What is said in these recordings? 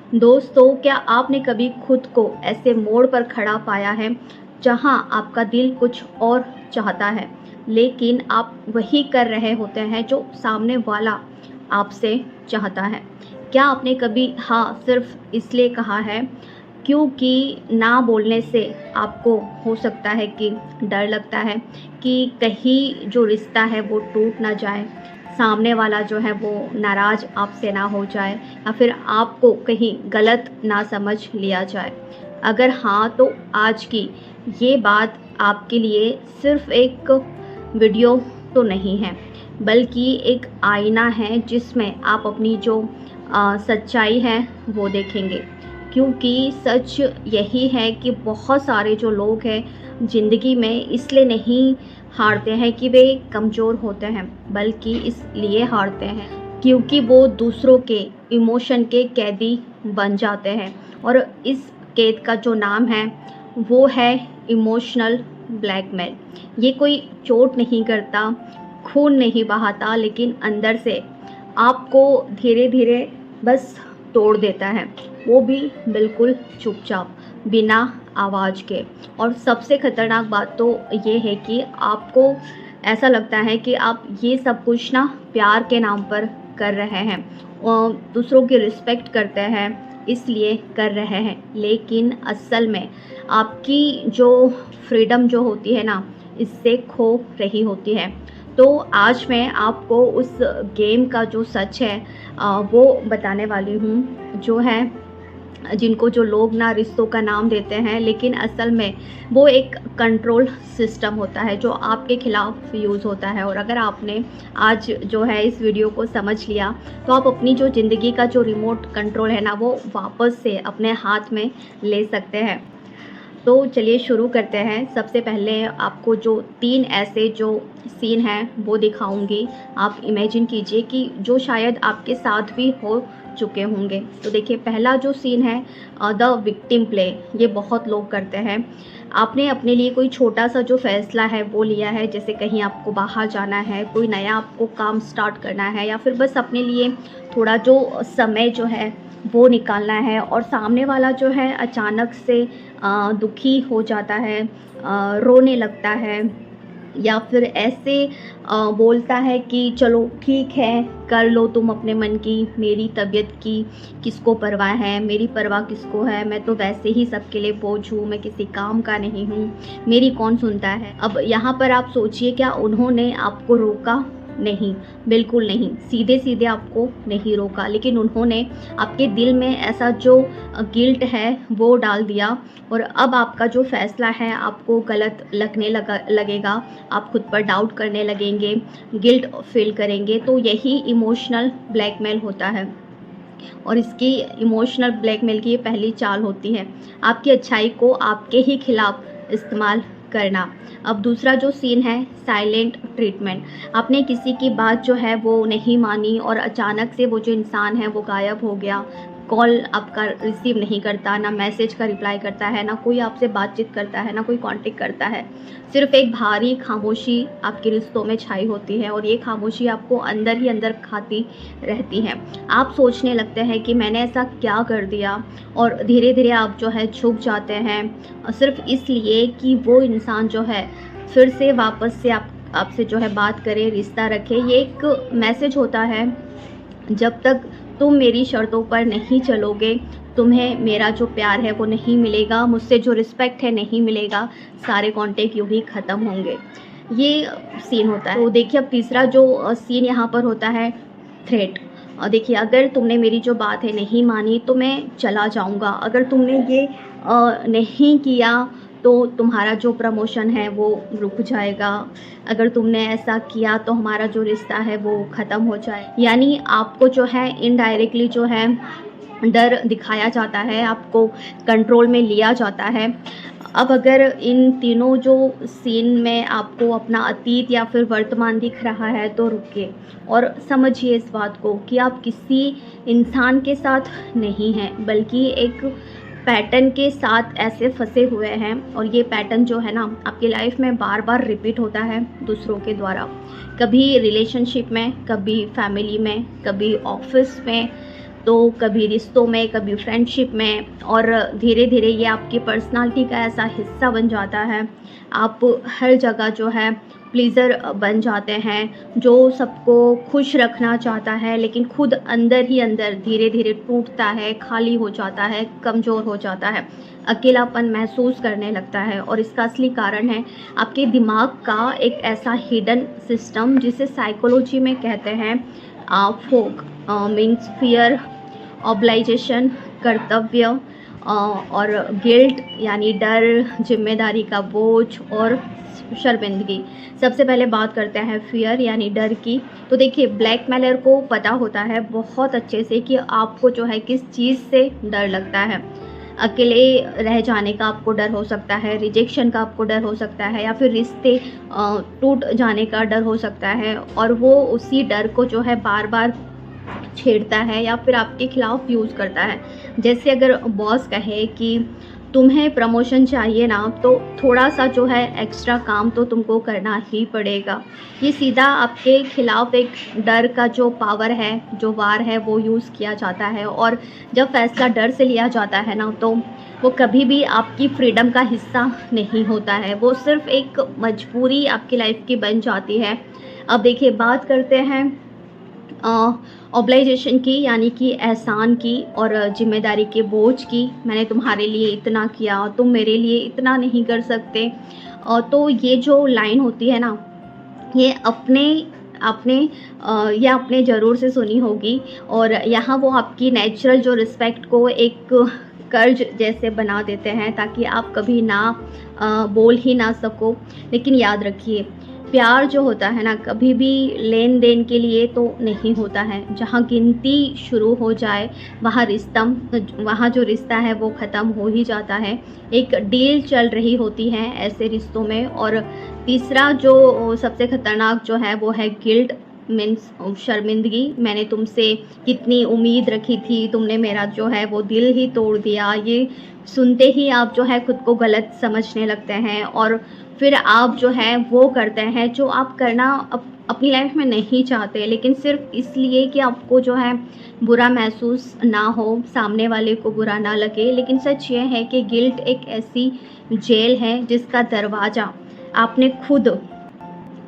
दोस्तों, क्या आपने कभी खुद को ऐसे मोड़ पर खड़ा पाया है जहां आपका दिल कुछ और चाहता है, लेकिन आप वही कर रहे होते हैं जो सामने वाला आपसे चाहता है? क्या आपने कभी हाँ सिर्फ इसलिए कहा है क्योंकि ना बोलने से आपको हो सकता है कि डर लगता है कि कहीं जो रिश्ता है वो टूट ना जाए, सामने वाला जो है वो नाराज़ आपसे ना हो जाए, या फिर आपको कहीं गलत ना समझ लिया जाए? अगर हाँ, तो आज की ये बात आपके लिए सिर्फ़ एक वीडियो तो नहीं है, बल्कि एक आईना है जिसमें आप अपनी जो सच्चाई है वो देखेंगे। क्योंकि सच यही है कि बहुत सारे जो लोग हैं ज़िंदगी में इसलिए नहीं हारते हैं कि वे कमज़ोर होते हैं, बल्कि इसलिए हारते हैं क्योंकि वो दूसरों के इमोशन के कैदी बन जाते हैं। और इस कैद का जो नाम है वो है इमोशनल ब्लैकमेल। ये कोई चोट नहीं करता, खून नहीं बहाता, लेकिन अंदर से आपको धीरे धीरे बस तोड़ देता है, वो भी बिल्कुल चुपचाप, बिना आवाज़ के। और सबसे ख़तरनाक बात तो ये है कि आपको ऐसा लगता है कि आप ये सब कुछ ना प्यार के नाम पर कर रहे हैं, दूसरों की रिस्पेक्ट करते हैं इसलिए कर रहे हैं, लेकिन असल में आपकी जो फ्रीडम जो होती है ना, इससे खो रही होती है। तो आज मैं आपको उस गेम का जो सच है वो बताने वाली हूँ, जो है जिनको जो लोग ना रिश्तों का नाम देते हैं, लेकिन असल में वो एक कंट्रोल सिस्टम होता है जो आपके खिलाफ यूज़ होता है। और अगर आपने आज जो है इस वीडियो को समझ लिया, तो आप अपनी जो ज़िंदगी का जो रिमोट कंट्रोल है ना, वो वापस से अपने हाथ में ले सकते हैं। तो चलिए शुरू करते हैं। सबसे पहले आपको जो 3 ऐसे जो सीन हैं वो दिखाऊंगी। आप इमेजिन कीजिए कि जो शायद आपके साथ भी हो चुके होंगे। तो देखिए, पहला जो सीन है द विक्टिम प्ले। ये बहुत लोग करते हैं। आपने अपने लिए कोई छोटा सा जो फ़ैसला है वो लिया है, जैसे कहीं आपको बाहर जाना है, कोई नया आपको काम स्टार्ट करना है, या फिर बस अपने लिए थोड़ा जो समय जो है वो निकालना है, और सामने वाला जो है अचानक से दुखी हो जाता है, रोने लगता है, या फिर ऐसे बोलता है कि चलो ठीक है, कर लो तुम अपने मन की, मेरी तबीयत की किसको परवाह है, मेरी परवाह किसको है, मैं तो वैसे ही सबके लिए बोझ हूँ, मैं किसी काम का नहीं हूँ, मेरी कौन सुनता है। अब यहाँ पर आप सोचिए, क्या उन्होंने आपको रोका? नहीं, बिल्कुल नहीं, सीधे सीधे आपको नहीं रोका, लेकिन उन्होंने आपके दिल में ऐसा जो गिल्ट है वो डाल दिया। और अब आपका जो फ़ैसला है आपको गलत लगेगा, आप खुद पर डाउट करने लगेंगे, गिल्ट फील करेंगे। तो यही इमोशनल ब्लैकमेल होता है। और इसकी इमोशनल ब्लैकमेल की ये पहली चाल होती है, आपकी अच्छाई को आपके ही खिलाफ इस्तेमाल करना। अब दूसरा जो सीन है साइलेंट ट्रीटमेंट। आपने किसी की बात जो है वो नहीं मानी, और अचानक से वो जो इंसान है वो गायब हो गया, कॉल आपका रिसीव नहीं करता, ना मैसेज का रिप्लाई करता है, ना कोई आपसे बातचीत करता है, ना कोई कांटेक्ट करता है। सिर्फ एक भारी खामोशी आपके रिश्तों में छाई होती है, और ये खामोशी आपको अंदर ही अंदर खाती रहती है। आप सोचने लगते हैं कि मैंने ऐसा क्या कर दिया, और धीरे धीरे आप जो है झुक जाते हैं, सिर्फ इसलिए कि वो इंसान जो है फिर से वापस से आपसे जो है बात करे, रिश्ता रखे। ये एक मैसेज होता है, जब तक तुम मेरी शर्तों पर नहीं चलोगे, तुम्हें मेरा जो प्यार है वो नहीं मिलेगा, मुझसे जो रिस्पेक्ट है नहीं मिलेगा, सारे कॉन्टेक्ट यूँ ही ख़त्म होंगे। ये सीन होता है। तो देखिए, अब तीसरा जो सीन यहाँ पर होता है थ्रेट। देखिए, अगर तुमने मेरी जो बात है नहीं मानी तो मैं चला जाऊँगा, अगर तुमने ये नहीं किया तो तुम्हारा जो प्रमोशन है वो रुक जाएगा, अगर तुमने ऐसा किया तो हमारा जो रिश्ता है वो ख़त्म हो जाए। यानी आपको जो है इनडायरेक्टली जो है डर दिखाया जाता है, आपको कंट्रोल में लिया जाता है। अब अगर इन तीनों जो सीन में आपको अपना अतीत या फिर वर्तमान दिख रहा है, तो रुकिए और समझिए इस बात को कि आप किसी इंसान के साथ नहीं हैं, बल्कि एक पैटर्न के साथ ऐसे फंसे हुए हैं। और ये पैटर्न जो है ना, आपकी लाइफ में बार बार रिपीट होता है दूसरों के द्वारा, कभी रिलेशनशिप में, कभी फैमिली में, कभी ऑफिस में, तो कभी रिश्तों में, कभी फ्रेंडशिप में, और धीरे धीरे ये आपकी पर्सनालिटी का ऐसा हिस्सा बन जाता है। आप हर जगह जो है प्लीज़र बन जाते हैं, जो सबको खुश रखना चाहता है लेकिन खुद अंदर ही अंदर धीरे धीरे टूटता है, खाली हो जाता है, कमज़ोर हो जाता है, अकेलापन महसूस करने लगता है। और इसका असली कारण है आपके दिमाग का एक ऐसा हिडन सिस्टम जिसे साइकोलॉजी में कहते हैं फोक, मीन्स फियर, ऑब्लाइजेशन, कर्तव्य, और गिल्ट यानी डर, जिम्मेदारी का बोझ और शर्मिंदगी। सबसे पहले बात करते हैं फियर यानी डर की। तो देखिए, ब्लैकमेलर को पता होता है बहुत अच्छे से कि आपको जो है किस चीज़ से डर लगता है। अकेले रह जाने का आपको डर हो सकता है, रिजेक्शन का आपको डर हो सकता है, या फिर रिश्ते टूट जाने का डर हो सकता है। और वो उसी डर को जो है बार बार छेड़ता है या फिर आपके खिलाफ यूज़ करता है। जैसे अगर बॉस कहे कि तुम्हें प्रमोशन चाहिए ना, तो थोड़ा सा जो है एक्स्ट्रा काम तो तुमको करना ही पड़ेगा। ये सीधा आपके खिलाफ एक डर का जो पावर है, जो वार है, वो यूज़ किया जाता है। और जब फैसला डर से लिया जाता है ना, तो वो कभी भी आपकी फ्रीडम का हिस्सा नहीं होता है, वो सिर्फ एक मजबूरी आपकी लाइफ की बन जाती है। अब देखिए, बात करते हैं ऑब्लाइजेशन की, यानी कि एहसान की और जिम्मेदारी के बोझ की। मैंने तुम्हारे लिए इतना किया, तुम मेरे लिए इतना नहीं कर सकते। तो ये जो लाइन होती है ना, ये आपने ये आपने ज़रूर से सुनी होगी। और यहाँ वो आपकी नेचुरल जो रिस्पेक्ट को एक कर्ज जैसे बना देते हैं, ताकि आप कभी ना बोल ही ना सको। लेकिन याद रखिए, प्यार जो होता है ना, कभी भी लेन देन के लिए तो नहीं होता है। जहाँ गिनती शुरू हो जाए, वहाँ जो रिश्ता है वो ख़त्म हो ही जाता है। एक डील चल रही होती है ऐसे रिश्तों में। और तीसरा जो सबसे ख़तरनाक जो है वो है गिल्ट, मीन्स शर्मिंदगी। मैंने तुमसे कितनी उम्मीद रखी थी, तुमने मेरा जो है वो दिल ही तोड़ दिया। ये सुनते ही आप जो है खुद को गलत समझने लगते हैं, और फिर आप जो है वो करते हैं जो आप करना अपनी लाइफ में नहीं चाहते, लेकिन सिर्फ इसलिए कि आपको जो है बुरा महसूस ना हो, सामने वाले को बुरा ना लगे। लेकिन सच ये है कि गिल्ट एक ऐसी जेल है जिसका दरवाज़ा आपने खुद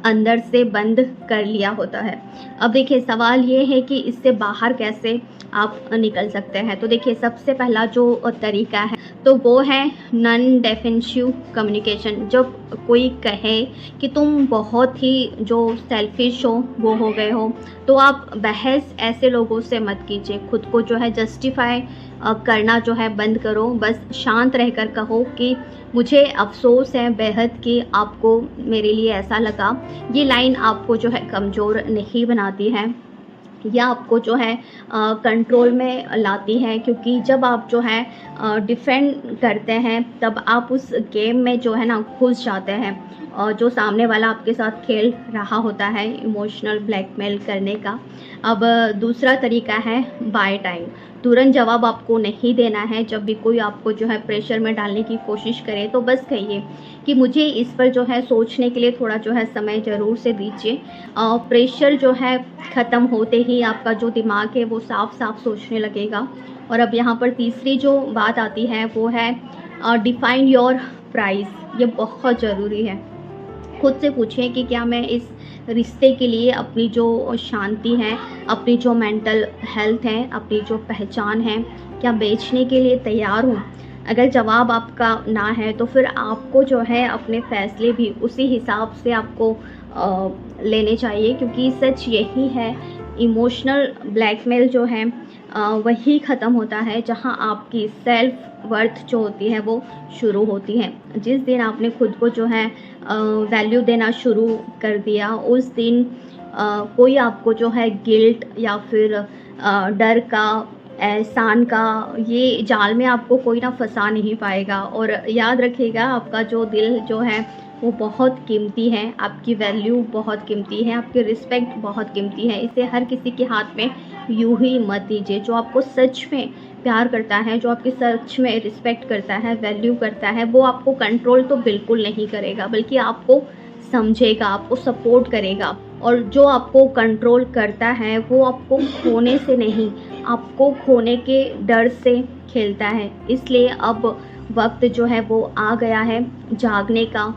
अंदर से बंद कर लिया होता है। अब देखिए, सवाल ये है कि इससे बाहर कैसे आप निकल सकते हैं। तो देखिए, सबसे पहला जो तरीका है तो वो है नॉन डिफेंसिव कम्युनिकेशन। जब कोई कहे कि तुम बहुत ही जो सेल्फिश हो, वो हो गए हो, तो आप बहस ऐसे लोगों से मत कीजिए। खुद को जो है जस्टिफाई करना जो है बंद करो। बस शांत रहकर कहो कि मुझे अफ़सोस है बेहद कि आपको मेरे लिए ऐसा लगा। ये लाइन आपको जो है कमज़ोर नहीं बनाती है, या आपको जो है कंट्रोल में लाती है। क्योंकि जब आप जो है डिफेंड करते हैं, तब आप उस गेम में जो है ना घुस जाते हैं, जो सामने वाला आपके साथ खेल रहा होता है, इमोशनल ब्लैकमेल करने का। अब दूसरा तरीका है बाय टाइम। तुरंत जवाब आपको नहीं देना है। जब भी कोई आपको जो है प्रेशर में डालने की कोशिश करे, तो बस कहिए कि मुझे इस पर जो है सोचने के लिए थोड़ा जो है समय ज़रूर से दीजिए। प्रेशर जो है ख़त्म होते ही आपका जो दिमाग है वो साफ साफ सोचने लगेगा। और अब यहाँ पर तीसरी जो बात आती है वो है डिफाइन योर प्राइस। ये बहुत ज़रूरी है। खुद से पूछें कि क्या मैं इस रिश्ते के लिए अपनी जो शांति है, अपनी जो मेंटल हेल्थ है, अपनी जो पहचान है, क्या बेचने के लिए तैयार हूँ। अगर जवाब आपका ना है, तो फिर आपको जो है अपने फ़ैसले भी उसी हिसाब से आपको लेने चाहिए। क्योंकि सच यही है, इमोशनल ब्लैकमेल जो है वही ख़त्म होता है जहाँ आपकी सेल्फ वर्थ जो होती है वो शुरू होती है। जिस दिन आपने खुद को जो है वैल्यू देना शुरू कर दिया, उस दिन कोई आपको जो है गिल्ट या फिर डर का, एहसान का, ये जाल में आपको कोई ना फंसा नहीं पाएगा। और याद रखिएगा, आपका जो दिल जो है वो बहुत कीमती है, आपकी वैल्यू बहुत कीमती है, आपकी रिस्पेक्ट बहुत कीमती है। इसे हर किसी के हाथ में यूं ही मत दीजिए। जो आपको सच में प्यार करता है, जो आपकी सच में रिस्पेक्ट करता है, वैल्यू करता है, वो आपको कंट्रोल तो बिल्कुल नहीं करेगा, बल्कि आपको समझेगा, आपको सपोर्ट करेगा। और जो आपको कंट्रोल करता है वो आपको खोने से नहीं, आपको खोने के डर से खेलता है। इसलिए अब वक्त जो है वो आ गया है जागने का,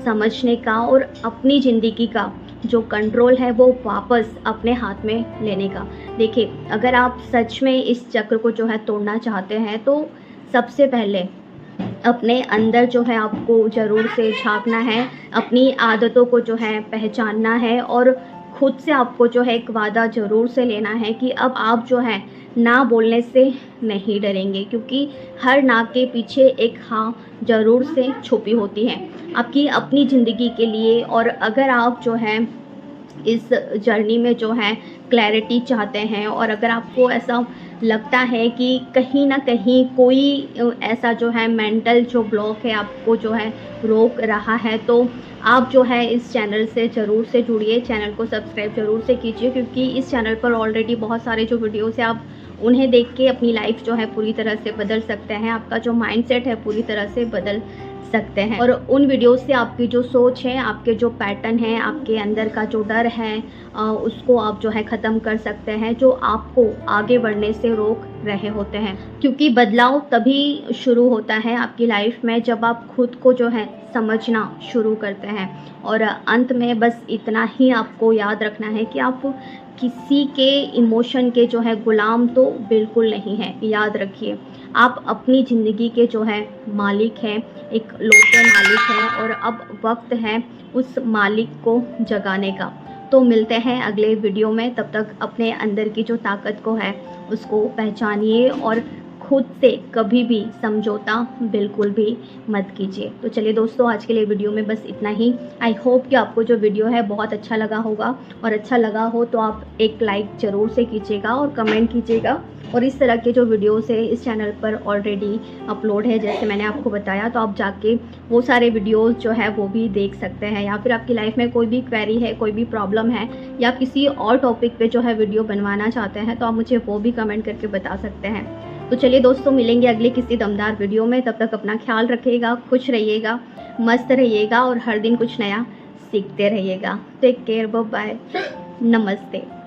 समझने का और अपनी ज़िंदगी का जो कंट्रोल है वो वापस अपने हाथ में लेने का। देखिए, अगर आप सच में इस चक्र को जो है तोड़ना चाहते हैं तो सबसे पहले अपने अंदर जो है आपको ज़रूर से झाँकना है, अपनी आदतों को जो है पहचानना है और खुद से आपको जो है एक वादा ज़रूर से लेना है कि अब आप जो है ना बोलने से नहीं डरेंगे, क्योंकि हर ना के पीछे एक हाँ ज़रूर से छुपी होती है आपकी अपनी ज़िंदगी के लिए। और अगर आप जो है इस जर्नी में जो है क्लैरिटी चाहते हैं और अगर आपको ऐसा लगता है कि कहीं ना कहीं कोई ऐसा जो है मेंटल जो ब्लॉक है आपको जो है रोक रहा है, तो आप जो है इस चैनल से ज़रूर से जुड़िए, चैनल को सब्सक्राइब ज़रूर से कीजिए, क्योंकि इस चैनल पर ऑलरेडी बहुत सारे जो वीडियोस है आप उन्हें देख के अपनी लाइफ जो है पूरी तरह से बदल सकते हैं, आपका जो माइंडसेट है पूरी तरह से बदल सकते हैं। और उन वीडियोस से आपकी जो सोच है, आपके जो पैटर्न है, आपके अंदर का जो डर है उसको आप जो है ख़त्म कर सकते हैं, जो आपको आगे बढ़ने से रोक रहे होते हैं। क्योंकि बदलाव तभी शुरू होता है आपकी लाइफ में जब आप खुद को जो है समझना शुरू करते हैं। और अंत में बस इतना ही आपको याद रखना है कि आप किसी के इमोशन के जो है गुलाम तो बिल्कुल नहीं है। याद रखिए, आप अपनी ज़िंदगी के जो है मालिक हैं, एक लौटे मालिक हैं और अब वक्त है उस मालिक को जगाने का। तो मिलते हैं अगले वीडियो में, तब तक अपने अंदर की जो ताकत को है उसको पहचानिए और खुद से कभी भी समझौता बिल्कुल भी मत कीजिए। तो चलिए दोस्तों, आज के लिए वीडियो में बस इतना ही। आई होप कि आपको जो वीडियो है बहुत अच्छा लगा होगा, और अच्छा लगा हो तो आप एक लाइक ज़रूर से कीजिएगा और कमेंट कीजिएगा। और इस तरह के जो वीडियोस है इस चैनल पर ऑलरेडी अपलोड है, जैसे मैंने आपको बताया, तो आप जाके वो सारे वीडियोस जो है वो भी देख सकते हैं। या फिर आपकी लाइफ में कोई भी क्वेरी है, कोई भी प्रॉब्लम है, या किसी और टॉपिक पे जो है वीडियो बनवाना चाहते हैं, तो आप मुझे वो भी कमेंट करके बता सकते हैं। तो चलिए दोस्तों, मिलेंगे अगले किसी दमदार वीडियो में। तब तक अपना ख्याल रखिएगा, खुश रहिएगा, मस्त रहिएगा और हर दिन कुछ नया सीखते रहिएगा। टेक केयर, बाय बाय, नमस्ते।